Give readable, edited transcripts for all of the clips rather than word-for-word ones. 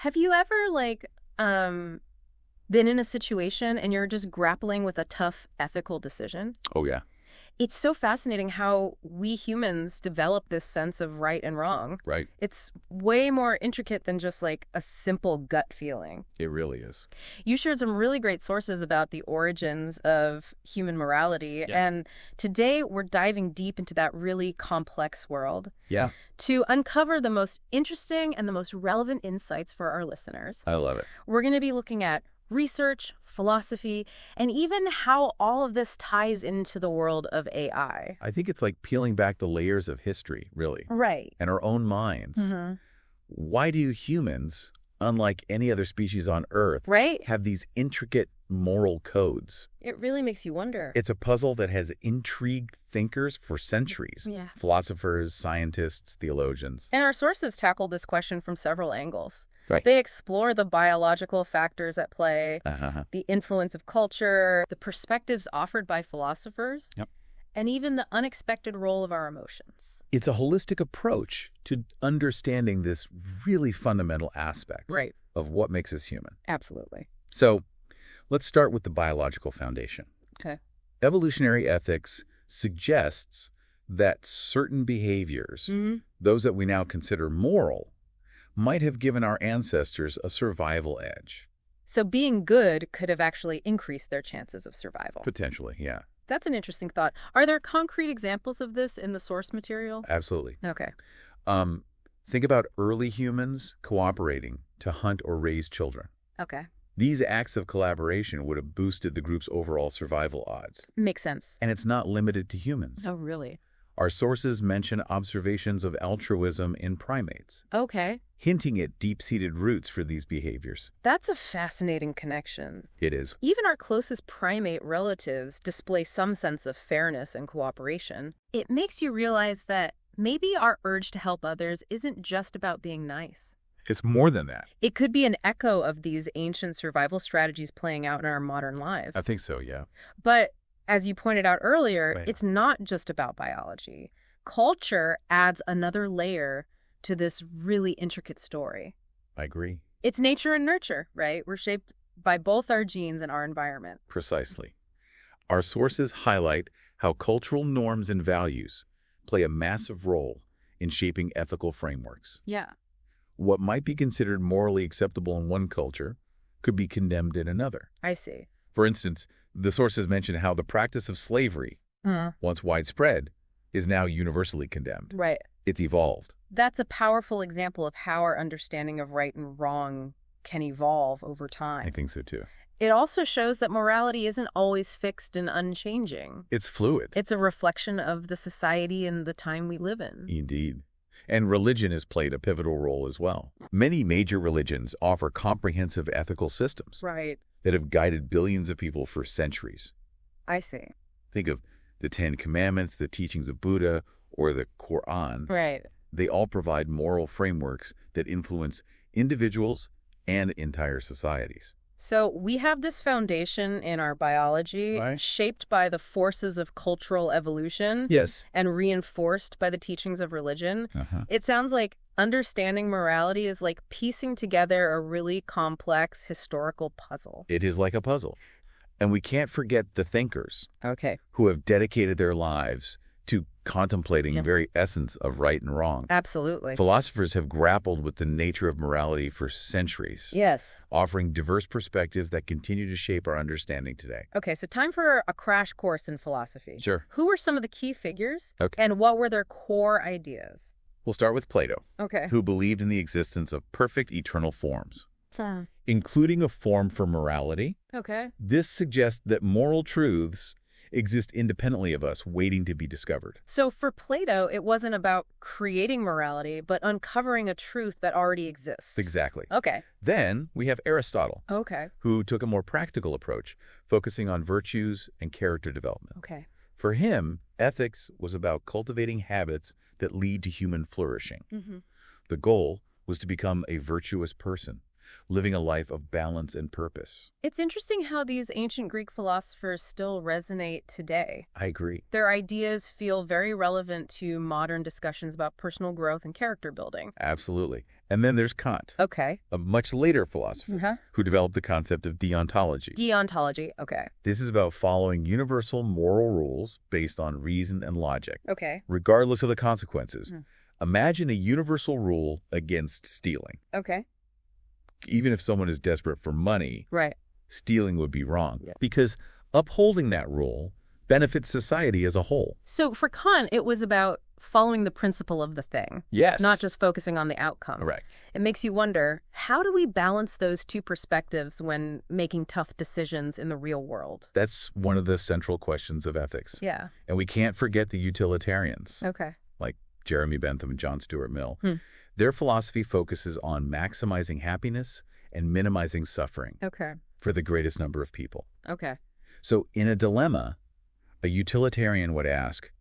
Have you ever, been in a situation and you're just grappling with a tough ethical decision? Oh, yeah. It's so fascinating how we humans develop this sense of right and wrong. Right. It's way more intricate than just like a simple gut feeling. It really is. You shared some really great sources about the origins of human morality, and today we're diving deep into that really complex world. Yeah. To uncover the most interesting and the most relevant insights for our listeners. I love it. We're going to be looking at research, philosophy, and even how all of this ties into the world of AI. I think it's like peeling back the layers of history, really. Right. And our own minds. Why do humans, unlike any other species on Earth, have these intricate moral codes? It really makes you wonder. It's a puzzle that has intrigued thinkers for centuries. Philosophers, scientists, theologians. And our sources tackle this question from several angles. Right. They explore the biological factors at play, the influence of culture, the perspectives offered by philosophers, and even the unexpected role of our emotions. It's a holistic approach to understanding this really fundamental aspect of what makes us human. Absolutely. So let's start with the biological foundation. Okay. Evolutionary ethics suggests that certain behaviors, those that we now consider moral, might have given our ancestors a survival edge. So being good could have actually increased their chances of survival. Potentially, yeah. That's an interesting thought. Are there concrete examples of this in the source material? Absolutely. Okay. Think about early humans cooperating to hunt or raise children. Okay. These acts of collaboration would have boosted the group's overall survival odds. Makes sense. And it's not limited to humans. Oh, really? Our sources mention observations of altruism in primates, Okay. hinting at deep-seated roots for these behaviors. That's a fascinating connection. It is. Even our closest primate relatives display some sense of fairness and cooperation. It makes you realize that maybe our urge to help others isn't just about being nice. It's more than that. It could be an echo of these ancient survival strategies playing out in our modern lives. I think so, yeah. But as you pointed out earlier, it's not just about biology. Culture adds another layer to this really intricate story. I agree. It's nature and nurture, right? We're shaped by both our genes and our environment. Precisely. Our sources highlight how cultural norms and values play a massive role in shaping ethical frameworks. Yeah. What might be considered morally acceptable in one culture could be condemned in another. I see. For instance, the sources mention how the practice of slavery, once widespread, is now universally condemned. Right. It's evolved. That's a powerful example of how our understanding of right and wrong can evolve over time. I think so, too. It also shows that morality isn't always fixed and unchanging. It's fluid. It's a reflection of the society and the time we live in. Indeed. And religion has played a pivotal role as well. Many major religions offer comprehensive ethical systems that have guided billions of people for centuries. I see. Think of the Ten Commandments, the teachings of Buddha, or the Quran. Right. They all provide moral frameworks that influence individuals and entire societies. So we have this foundation in our biology shaped by the forces of cultural evolution and reinforced by the teachings of religion. It sounds like understanding morality is like piecing together a really complex historical puzzle. It is like a puzzle. And we can't forget the thinkers who have dedicated their lives to contemplating the very essence of right and wrong. Absolutely. Philosophers have grappled with the nature of morality for centuries. Yes. Offering diverse perspectives that continue to shape our understanding today. Okay, so time for a crash course in philosophy. Sure. Who were some of the key figures? And what were their core ideas? We'll start with Plato, who believed in the existence of perfect eternal forms, including a form for morality. This suggests that moral truths exist independently of us, waiting to be discovered. So for Plato, it wasn't about creating morality, but uncovering a truth that already exists. Exactly. Okay. Then we have Aristotle, Okay. who took a more practical approach, focusing on virtues and character development. Okay. For him, ethics was about cultivating habits that lead to human flourishing. The goal was to become a virtuous person, living a life of balance and purpose. It's interesting how these ancient Greek philosophers still resonate today. I agree. Their ideas feel very relevant to modern discussions about personal growth and character building. Absolutely. And then there's Kant, okay, a much later philosopher who developed the concept of deontology. Deontology, okay. This is about following universal moral rules based on reason and logic, Okay. regardless of the consequences. Imagine a universal rule against stealing. Okay. Even if someone is desperate for money, right, stealing would be wrong, because upholding that rule benefits society as a whole. So for Kant, it was about following the principle of the thing. Yes. Not just focusing on the outcome. Correct. It makes you wonder, how do we balance those two perspectives when making tough decisions in the real world? That's one of the central questions of ethics. Yeah. And we can't forget the utilitarians. Okay. Like Jeremy Bentham and John Stuart Mill. Their philosophy focuses on maximizing happiness and minimizing suffering for the greatest number of people. Okay. So in a dilemma, a utilitarian would ask,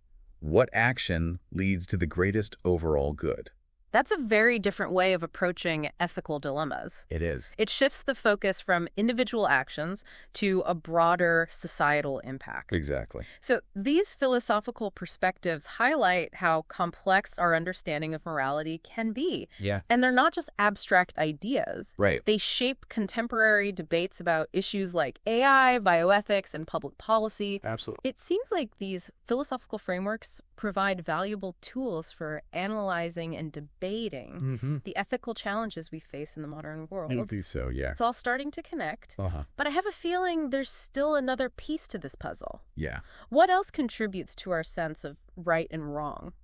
what action leads to the greatest overall good? That's a very different way of approaching ethical dilemmas. It is. It shifts the focus from individual actions to a broader societal impact. Exactly. So these philosophical perspectives highlight how complex our understanding of morality can be. Yeah. And they're not just abstract ideas. Right. They shape contemporary debates about issues like AI, bioethics, and public policy. Absolutely. It seems like these philosophical frameworks provide valuable tools for analyzing and debating the ethical challenges we face in the modern world. I think so, yeah. It's all starting to connect, but I have a feeling there's still another piece to this puzzle. Yeah. What else contributes to our sense of right and wrong?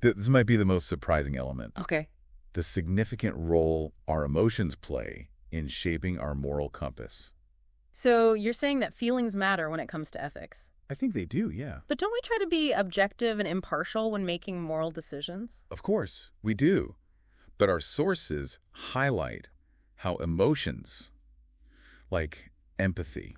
This might be the most surprising element. Okay. The significant role our emotions play in shaping our moral compass. So you're saying that feelings matter when it comes to ethics? I think they do, yeah. But don't we try to be objective and impartial when making moral decisions? Of course, we do. But our sources highlight how emotions, like empathy,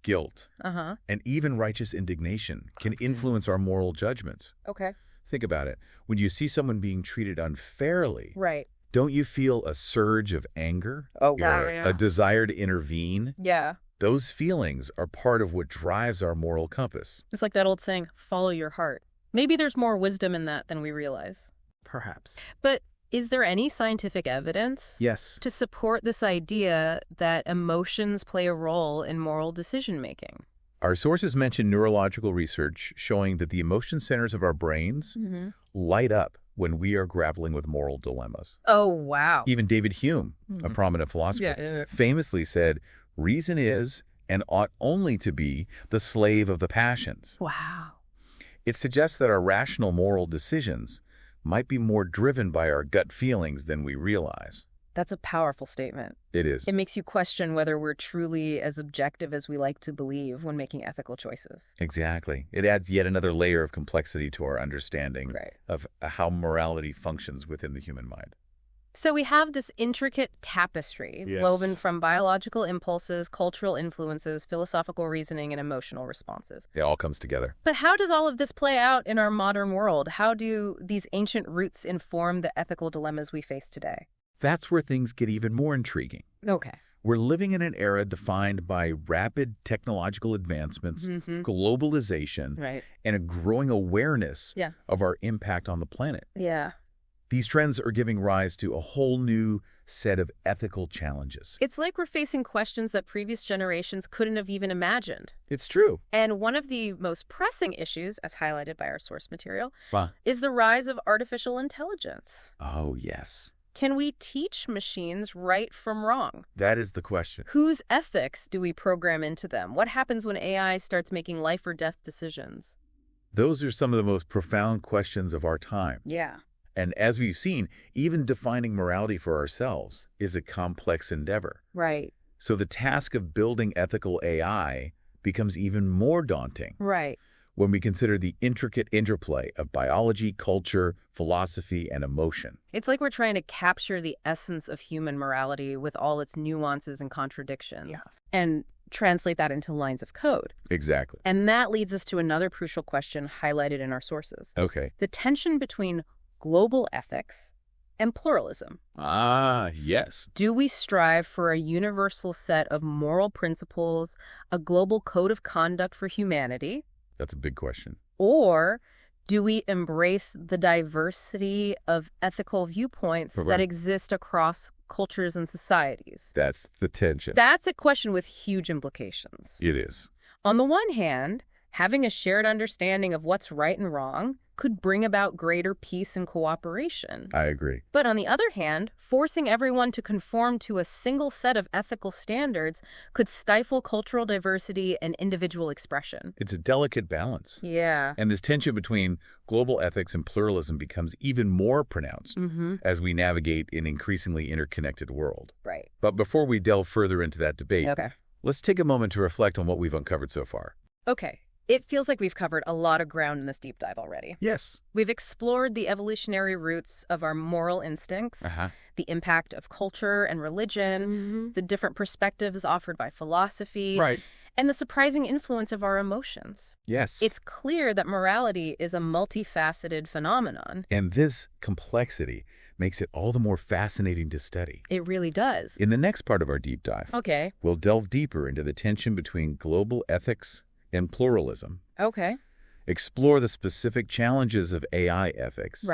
guilt, and even righteous indignation can influence our moral judgments. Okay. Think about it. When you see someone being treated unfairly, right, don't you feel a surge of anger? Oh, or a desire to intervene? Yeah. Those feelings are part of what drives our moral compass. It's like that old saying, follow your heart. Maybe there's more wisdom in that than we realize. Perhaps. But is there any scientific evidence to support this idea that emotions play a role in moral decision-making? Our sources mention neurological research showing that the emotion centers of our brains light up when we are grappling with moral dilemmas. Oh, wow. Even David Hume, a prominent philosopher, famously said, reason is and ought only to be the slave of the passions. Wow. It suggests that our rational moral decisions might be more driven by our gut feelings than we realize. That's a powerful statement. It is. It makes you question whether we're truly as objective as we like to believe when making ethical choices. Exactly. It adds yet another layer of complexity to our understanding of how morality functions within the human mind. So we have this intricate tapestry woven from biological impulses, cultural influences, philosophical reasoning, and emotional responses. It all comes together. But how does all of this play out in our modern world? How do these ancient roots inform the ethical dilemmas we face today? That's where things get even more intriguing. Okay. We're living in an era defined by rapid technological advancements, globalization, and a growing awareness of our impact on the planet. Yeah. These trends are giving rise to a whole new set of ethical challenges. It's like we're facing questions that previous generations couldn't have even imagined. It's true. And one of the most pressing issues, as highlighted by our source material, is the rise of artificial intelligence. Oh, yes. Can we teach machines right from wrong? That is the question. Whose ethics do we program into them? What happens when AI starts making life or death decisions? Those are some of the most profound questions of our time. Yeah. And as we've seen, even defining morality for ourselves is a complex endeavor. Right. So the task of building ethical AI becomes even more daunting. Right. When we consider the intricate interplay of biology, culture, philosophy, and emotion. It's like we're trying to capture the essence of human morality with all its nuances and contradictions. And translate that into lines of code. Exactly. And that leads us to another crucial question highlighted in our sources. Okay. The tension between global ethics and pluralism. Ah, yes. Do we strive for a universal set of moral principles, a global code of conduct for humanity? That's a big question. Or Do we embrace the diversity of ethical viewpoints that exist across cultures and societies? That's the tension. That's a question with huge implications. It is. On the one hand, having a shared understanding of what's right and wrong could bring about greater peace and cooperation. I agree. But on the other hand, forcing everyone to conform to a single set of ethical standards could stifle cultural diversity and individual expression. It's a delicate balance. Yeah. And this tension between global ethics and pluralism becomes even more pronounced as we navigate an increasingly interconnected world. Right. But before we delve further into that debate, let's take a moment to reflect on what we've uncovered so far. Okay. It feels like we've covered a lot of ground in this deep dive already. Yes. We've explored the evolutionary roots of our moral instincts, the impact of culture and religion, the different perspectives offered by philosophy, and the surprising influence of our emotions. Yes. It's clear that morality is a multifaceted phenomenon. And this complexity makes it all the more fascinating to study. It really does. In the next part of our deep dive, we'll delve deeper into the tension between global ethics and pluralism. Explore the specific challenges of AI ethics.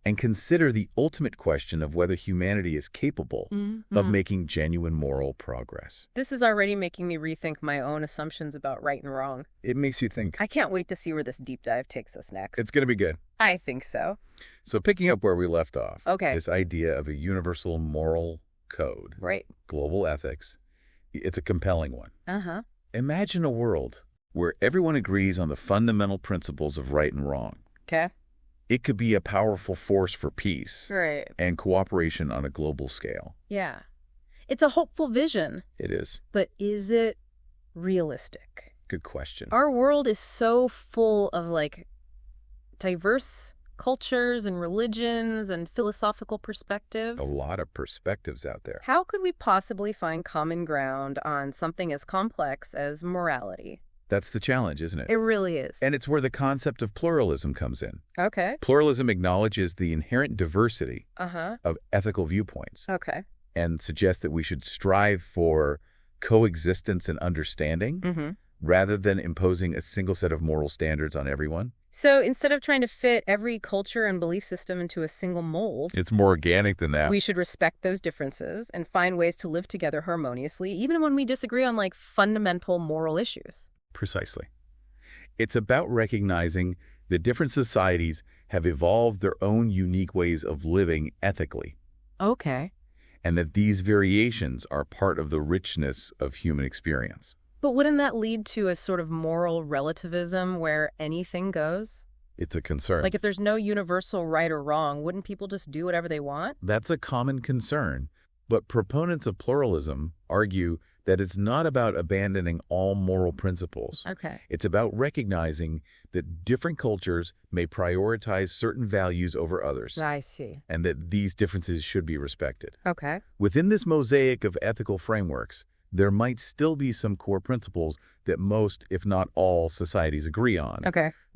And consider the ultimate question of whether humanity is capable of making genuine moral progress. This is already making me rethink my own assumptions about right and wrong. It makes you think. I can't wait to see where this deep dive takes us next. It's going to be good. I think so. So picking up where we left off, this idea of a universal moral code, global ethics, it's a compelling one. Imagine a world where everyone agrees on the fundamental principles of right and wrong. It could be a powerful force for peace and cooperation on a global scale. Yeah. It's a hopeful vision. It is. But is it realistic? Good question. Our world is so full of, diverse cultures and religions and philosophical perspectives. A lot of perspectives out there. How could we possibly find common ground on something as complex as morality? That's the challenge, isn't it? It really is. And it's where the concept of pluralism comes in. Pluralism acknowledges the inherent diversity of ethical viewpoints. And suggests that we should strive for coexistence and understanding rather than imposing a single set of moral standards on everyone. So instead of trying to fit every culture and belief system into a single mold, it's more organic than that. We should respect those differences and find ways to live together harmoniously, even when we disagree on fundamental moral issues. Precisely. It's about recognizing that different societies have evolved their own unique ways of living ethically. And that these variations are part of the richness of human experience. But wouldn't that lead to a sort of moral relativism where anything goes? It's a concern. If there's no universal right or wrong, wouldn't people just do whatever they want? That's a common concern. But proponents of pluralism argue that it's not about abandoning all moral principles. It's about recognizing that different cultures may prioritize certain values over others. I see. And that these differences should be respected. Within this mosaic of ethical frameworks, there might still be some core principles that most, if not all, societies agree on.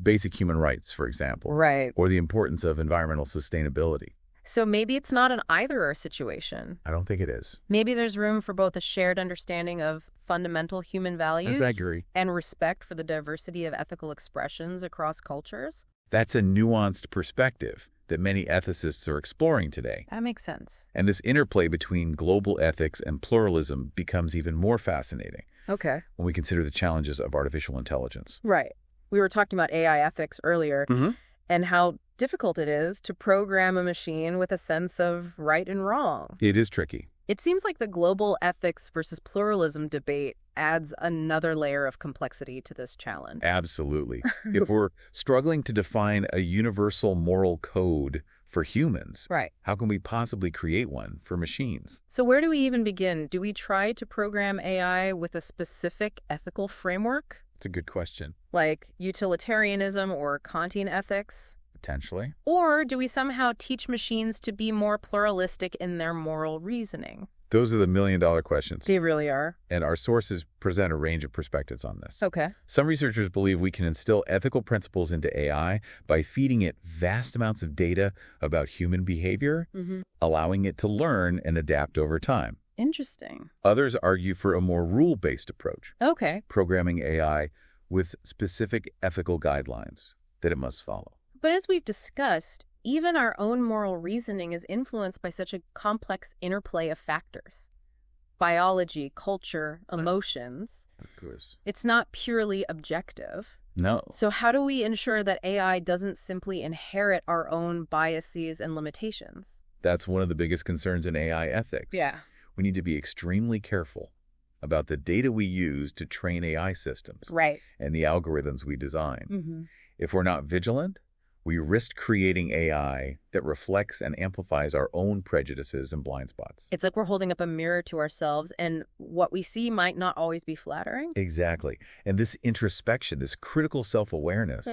Basic human rights, for example. Or the importance of environmental sustainability. So maybe it's not an either-or situation. I don't think it is. Maybe there's room for both a shared understanding of fundamental human values I agree. And respect for the diversity of ethical expressions across cultures. That's a nuanced perspective that many ethicists are exploring today. That makes sense. And this interplay between global ethics and pluralism becomes even more fascinating. When we consider the challenges of artificial intelligence. We were talking about AI ethics earlier and how difficult it is to program a machine with a sense of right and wrong. It is tricky. It seems like the global ethics versus pluralism debate adds another layer of complexity to this challenge. Absolutely. If we're struggling to define a universal moral code for humans, how can we possibly create one for machines? So where do we even begin? Do we try to program AI with a specific ethical framework? It's a good question. Like utilitarianism or Kantian ethics? Potentially. Or do we somehow teach machines to be more pluralistic in their moral reasoning? Those are the million-dollar questions. They really are. And our sources present a range of perspectives on this. Some researchers believe we can instill ethical principles into AI by feeding it vast amounts of data about human behavior, allowing it to learn and adapt over time. Interesting. Others argue for a more rule-based approach. Programming AI with specific ethical guidelines that it must follow. But as we've discussed, even our own moral reasoning is influenced by such a complex interplay of factors. Biology, culture, emotions. Of course. It's not purely objective. No. So how do we ensure that AI doesn't simply inherit our own biases and limitations? That's one of the biggest concerns in AI ethics. Yeah. We need to be extremely careful about the data we use to train AI systems. Right. And the algorithms we design. Mm-hmm. If we're not vigilant, we risk creating AI that reflects and amplifies our own prejudices and blind spots. It's like we're holding up a mirror to ourselves, and what we see might not always be flattering. Exactly. And this introspection, this critical self-awareness,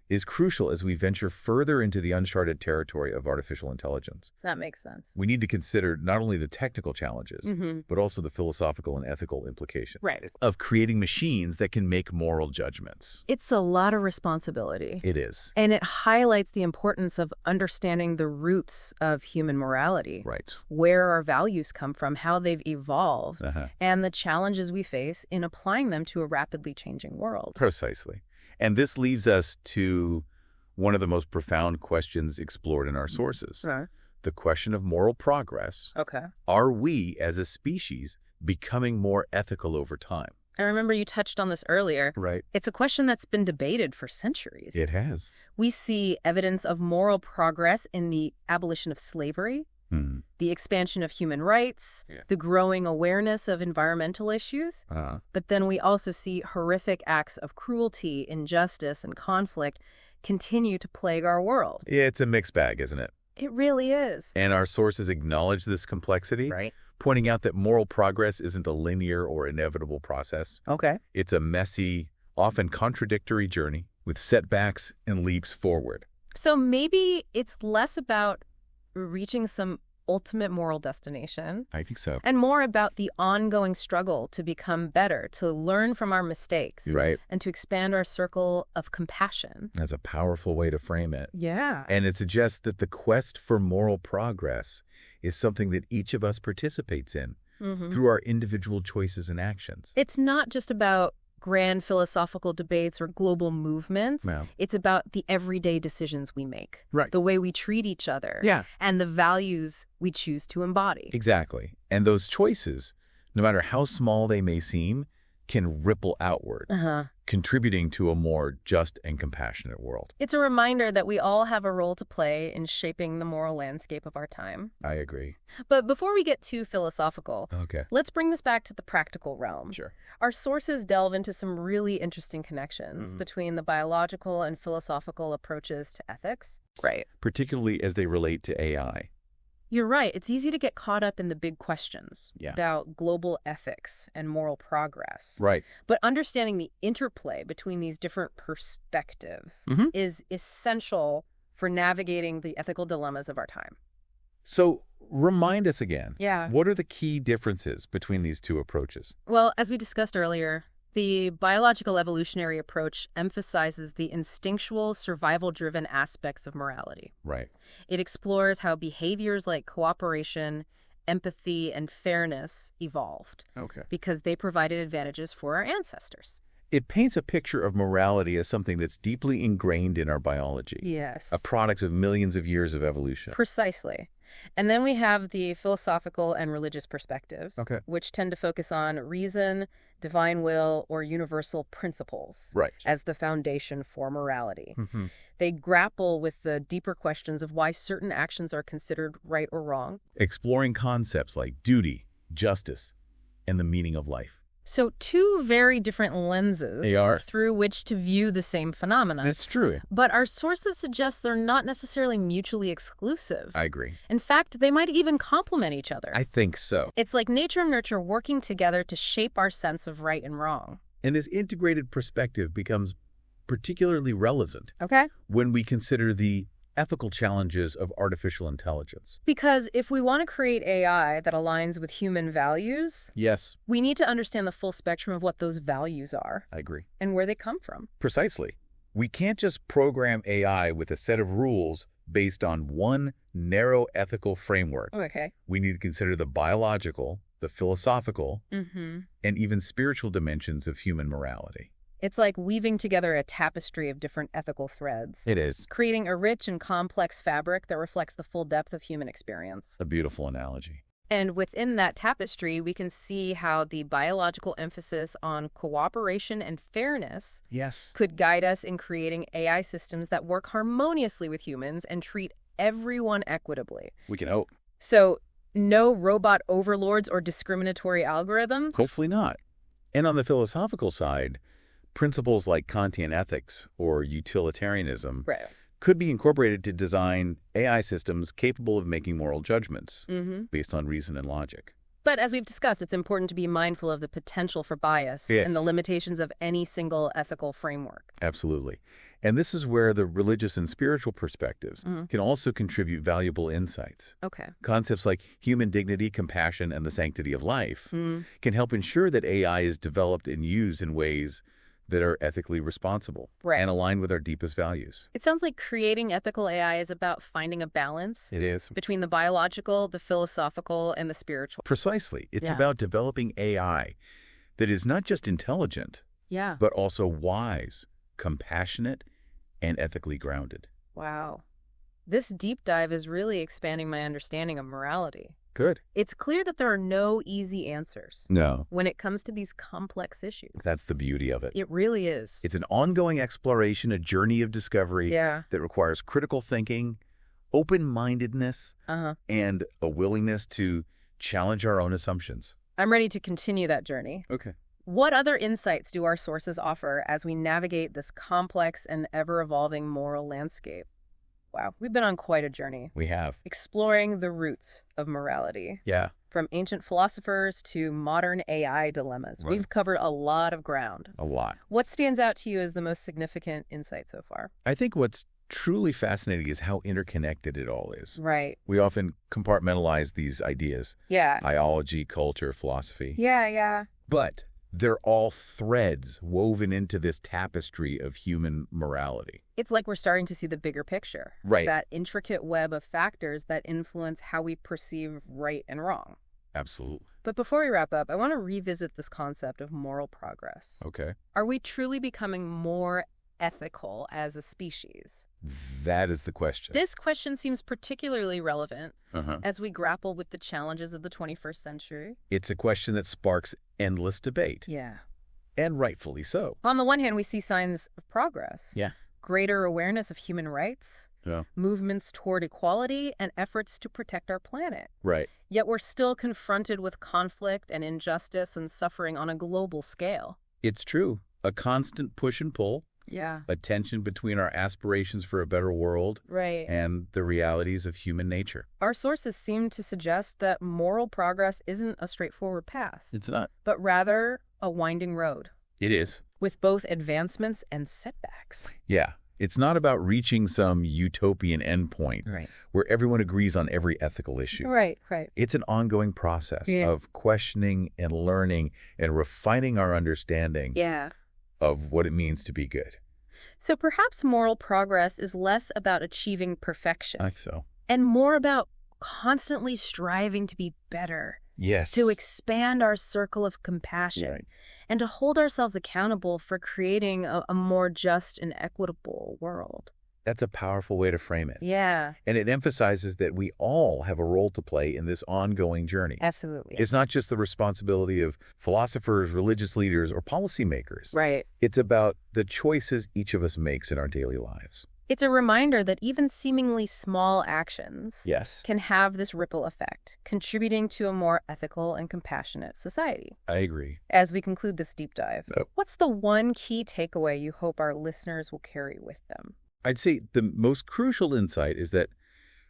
is crucial as we venture further into the uncharted territory of artificial intelligence. That makes sense. We need to consider not only the technical challenges, but also the philosophical and ethical implications of creating machines that can make moral judgments. It's a lot of responsibility. It is. And it highlights the importance of understanding the roots of human morality. Right. Where our values come from, how they've evolved, and the challenges we face in applying them to a rapidly changing world. Precisely. And this leads us to one of the most profound questions explored in our sources. The question of moral progress. Are we, as a species, becoming more ethical over time? I remember you touched on this earlier. Right. It's a question that's been debated for centuries. It has. We see evidence of moral progress in the abolition of slavery, the expansion of human rights, the growing awareness of environmental issues. But then we also see horrific acts of cruelty, injustice, and conflict continue to plague our world. Yeah, it's a mixed bag, isn't it? It really is. And our sources acknowledge this complexity, pointing out that moral progress isn't a linear or inevitable process. It's a messy, often contradictory journey with setbacks and leaps forward. So maybe it's less about reaching some ultimate moral destination. I think so. And more about the ongoing struggle to become better, to learn from our mistakes. And to expand our circle of compassion. That's a powerful way to frame it. Yeah. And it suggests that the quest for moral progress is something that each of us participates in through our individual choices and actions. It's not just about grand philosophical debates or global movements. It's about the everyday decisions we make. The way we treat each other. And the values we choose to embody. Exactly. And those choices, no matter how small they may seem, can ripple outward, contributing to a more just and compassionate world. It's a reminder that we all have a role to play in shaping the moral landscape of our time. I agree. But before we get too philosophical, let's bring this back to the practical realm. Our sources delve into some really interesting connections between the biological and philosophical approaches to ethics. Particularly as they relate to AI. You're right. It's easy to get caught up in the big questions about global ethics and moral progress. But understanding the interplay between these different perspectives is essential for navigating the ethical dilemmas of our time. So remind us again. What are the key differences between these two approaches? Well, as we discussed earlier, the biological evolutionary approach emphasizes the instinctual, survival-driven aspects of morality. It explores how behaviors like cooperation, empathy, and fairness evolved because they provided advantages for our ancestors. It paints a picture of morality as something that's deeply ingrained in our biology. A product of millions of years of evolution. Precisely. And then we have the philosophical and religious perspectives, which tend to focus on reason, divine will, or universal principles as the foundation for morality. They grapple with the deeper questions of why certain actions are considered right or wrong. Exploring concepts like duty, justice, and the meaning of life. So two very different lenses through which to view the same phenomena. That's true. But our sources suggest they're not necessarily mutually exclusive. I agree. In fact, they might even complement each other. I think so. It's like nature and nurture working together to shape our sense of right and wrong. And this integrated perspective becomes particularly relevant when we consider the ethical challenges of artificial intelligence. Because if we want to create AI that aligns with human values, we need to understand the full spectrum of what those values are. I agree. And where they come from. Precisely. We can't just program AI with a set of rules based on one narrow ethical framework. We need to consider the biological, the philosophical, and even spiritual dimensions of human morality. It's like weaving together a tapestry of different ethical threads. It is. Creating a rich and complex fabric that reflects the full depth of human experience. A beautiful analogy. And within that tapestry, we can see how the biological emphasis on cooperation and fairness could guide us in creating AI systems that work harmoniously with humans and treat everyone equitably. We can hope. So, no robot overlords or discriminatory algorithms? Hopefully not. And on the philosophical side, principles like Kantian ethics or utilitarianism could be incorporated to design AI systems capable of making moral judgments based on reason and logic. But as we've discussed, it's important to be mindful of the potential for bias and the limitations of any single ethical framework. Absolutely. And this is where the religious and spiritual perspectives can also contribute valuable insights. Okay. Concepts like human dignity, compassion, and the sanctity of life can help ensure that AI is developed and used in ways that are ethically responsible and aligned with our deepest values. It sounds like creating ethical AI is about finding a balance. It is. Between the biological, the philosophical, and the spiritual. Precisely. It's about developing AI that is not just intelligent, but also wise, compassionate, and ethically grounded. Wow. This deep dive is really expanding my understanding of morality. Good. It's clear that there are no easy answers. No. When it comes to these complex issues. That's the beauty of it. It really is. It's an ongoing exploration, a journey of discovery that requires critical thinking, open-mindedness, and a willingness to challenge our own assumptions. I'm ready to continue that journey. Okay. What other insights do our sources offer as we navigate this complex and ever-evolving moral landscape? Wow, we've been on quite a journey. We have. Exploring the roots of morality. Yeah. From ancient philosophers to modern AI dilemmas. We've covered a lot of ground. A lot. What stands out to you as the most significant insight so far? I think what's truly fascinating is how interconnected it all is. Right. We often compartmentalize these ideas. Yeah. Biology, culture, philosophy. Yeah. But they're all threads woven into this tapestry of human morality. It's like we're starting to see the bigger picture. Right. That intricate web of factors that influence how we perceive right and wrong. Absolutely. But before we wrap up, I want to revisit this concept of moral progress. Okay. Are we truly becoming more ethical as a species? That is the question. This question seems particularly relevant as we grapple with the challenges of the 21st century. It's a question that sparks endless debate. Yeah. And rightfully so. On the one hand, we see signs of progress. Yeah. Greater awareness of human rights. Yeah. Movements toward equality and efforts to protect our planet. Right. Yet we're still confronted with conflict and injustice and suffering on a global scale. It's true. A constant push and pull. Yeah. A tension between our aspirations for a better world and the realities of human nature. Our sources seem to suggest that moral progress isn't a straightforward path. It's not. But rather a winding road. It is. With both advancements and setbacks. Yeah. It's not about reaching some utopian endpoint where everyone agrees on every ethical issue. Right. It's an ongoing process of questioning and learning and refining our understanding of what it means to be good. So perhaps moral progress is less about achieving perfection. I think so. And more about constantly striving to be better. Yes. To expand our circle of compassion and to hold ourselves accountable for creating a more just and equitable world. That's a powerful way to frame it. Yeah. And it emphasizes that we all have a role to play in this ongoing journey. Absolutely. It's not just the responsibility of philosophers, religious leaders, or policymakers. Right. It's about the choices each of us makes in our daily lives. It's a reminder that even seemingly small actions can have this ripple effect, contributing to a more ethical and compassionate society. I agree. As we conclude this deep dive, what's the one key takeaway you hope our listeners will carry with them? I'd say the most crucial insight is that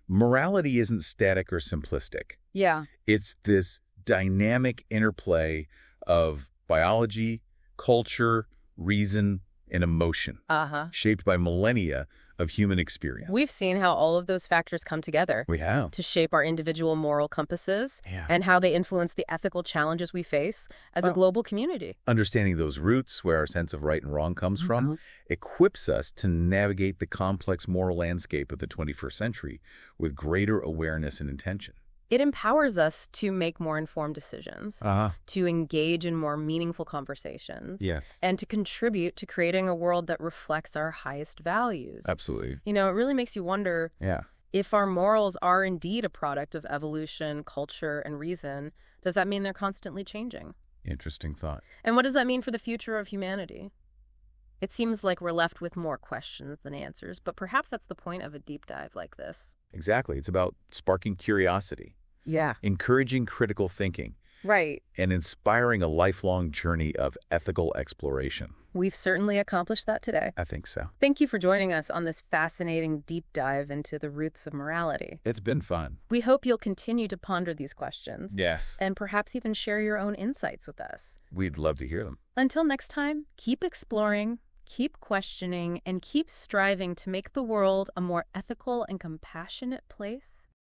morality isn't static or simplistic. Yeah. It's this dynamic interplay of biology, culture, reason, and emotion, shaped by millennia of human experience. We've seen how all of those factors come together. We have. To shape our individual moral compasses and how they influence the ethical challenges we face as a global community. Understanding those roots, where our sense of right and wrong comes from, equips us to navigate the complex moral landscape of the 21st century with greater awareness and intention. It empowers us to make more informed decisions, to engage in more meaningful conversations, yes, and to contribute to creating a world that reflects our highest values. Absolutely. You know, it really makes you wonder if our morals are indeed a product of evolution, culture, and reason. Does that mean they're constantly changing? Interesting thought. And what does that mean for the future of humanity? It seems like we're left with more questions than answers, but perhaps that's the point of a deep dive like this. Exactly. It's about sparking curiosity. Yeah. Encouraging critical thinking. Right. And inspiring a lifelong journey of ethical exploration. We've certainly accomplished that today. I think so. Thank you for joining us on this fascinating deep dive into the roots of morality. It's been fun. We hope you'll continue to ponder these questions. Yes. And perhaps even share your own insights with us. We'd love to hear them. Until next time, keep exploring, keep questioning, and keep striving to make the world a more ethical and compassionate place.